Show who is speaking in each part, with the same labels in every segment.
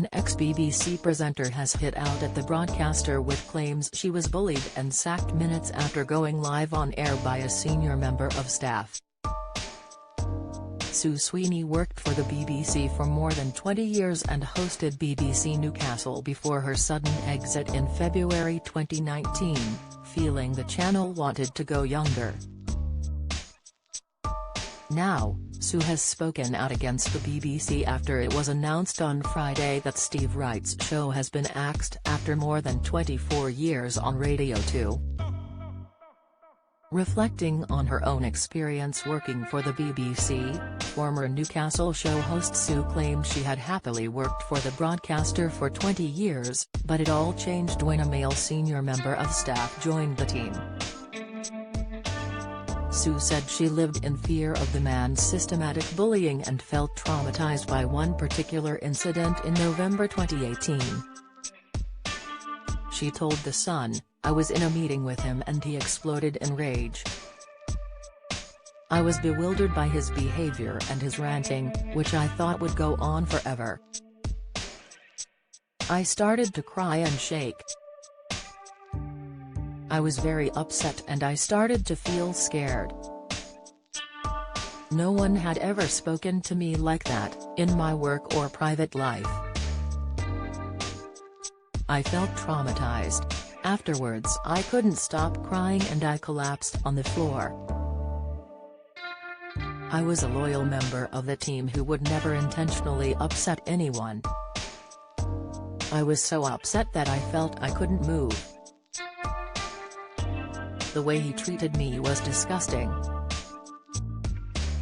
Speaker 1: An ex-BBC presenter has hit out at the broadcaster with claims she was bullied and sacked minutes after going live on air by a senior member of staff. Sue Sweeney worked for the BBC for more than 20 years and hosted BBC Newcastle before her sudden exit in February 2019, feeling the channel wanted to go younger. Now, Sue has spoken out against the BBC after it was announced on Friday that Steve Wright's show has been axed after more than 24 years on Radio 2. Reflecting on her own experience working for the BBC, former Newcastle show host Sue claimed she had happily worked for the broadcaster for 20 years, but it all changed when a male senior member of staff joined the team. Sue said she lived in fear of the man's systematic bullying and felt traumatized by one particular incident in November 2018. She told The Sun, "I was in a meeting with him and he exploded in rage. I was bewildered by his behavior and his ranting, which I thought would go on forever. I started to cry and shake. I was very upset and I started to feel scared. No one had ever spoken to me like that, in my work or private life. I felt traumatized. Afterwards I couldn't stop crying and I collapsed on the floor. I was a loyal member of the team who would never intentionally upset anyone. I was so upset that I felt I couldn't move. The way he treated me was disgusting.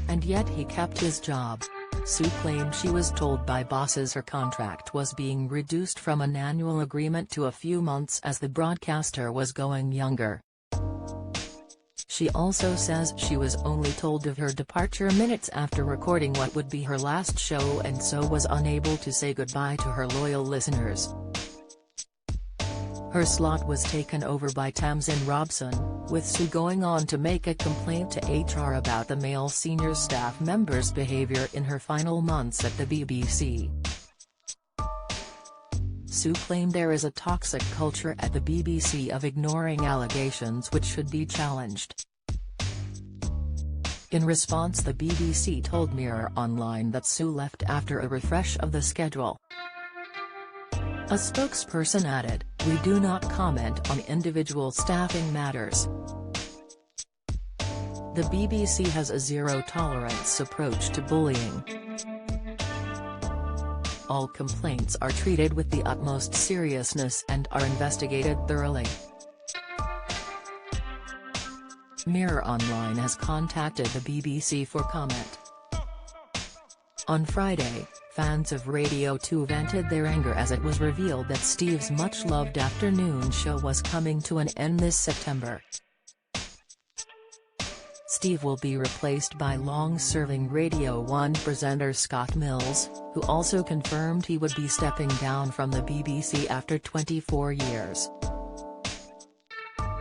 Speaker 1: And yet he kept his job." Sue claimed she was told by bosses her contract was being reduced from an annual agreement to a few months as the broadcaster was going younger. She also says she was only told of her departure minutes after recording what would be her last show and so was unable to say goodbye to her loyal listeners. Her slot was taken over by Tamsin Robson, with Sue going on to make a complaint to HR about the male senior staff member's behavior in her final months at the BBC. Sue claimed there is a toxic culture at the BBC of ignoring allegations which should be challenged. In response, the BBC told Mirror Online that Sue left after a refresh of the schedule. A spokesperson added, "We do not comment on individual staffing matters. The BBC has a zero-tolerance approach to bullying. All complaints are treated with the utmost seriousness and are investigated thoroughly." Mirror Online has contacted the BBC for comment. On Friday, fans of Radio 2 vented their anger as it was revealed that Steve's much-loved afternoon show was coming to an end this September. Steve will be replaced by long-serving Radio 1 presenter Scott Mills, who also confirmed he would be stepping down from the BBC after 24 years.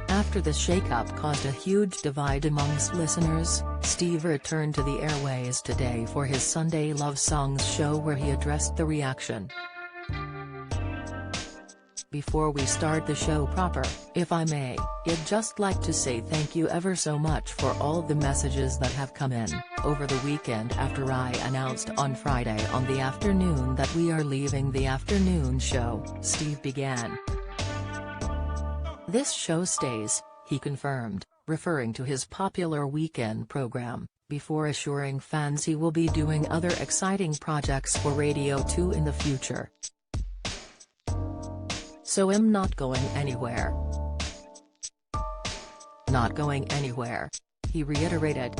Speaker 1: After the shake-up caused a huge divide amongst listeners, Steve returned to the airways today for his Sunday Love Songs show where he addressed the reaction. "Before we start the show proper, if I may, I'd just like to say thank you ever so much for all the messages that have come in over the weekend after I announced on Friday on the afternoon that we are leaving the afternoon show," Steve began. "This show stays," he confirmed, referring to his popular weekend program, before assuring fans he will be doing other exciting projects for Radio 2 in the future. "So I'm not going anywhere. Not going anywhere," he reiterated.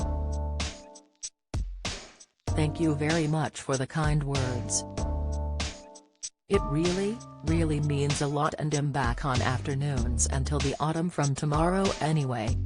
Speaker 1: "Thank you very much for the kind words. It really, really means a lot and I'm back on afternoons until the autumn from tomorrow anyway."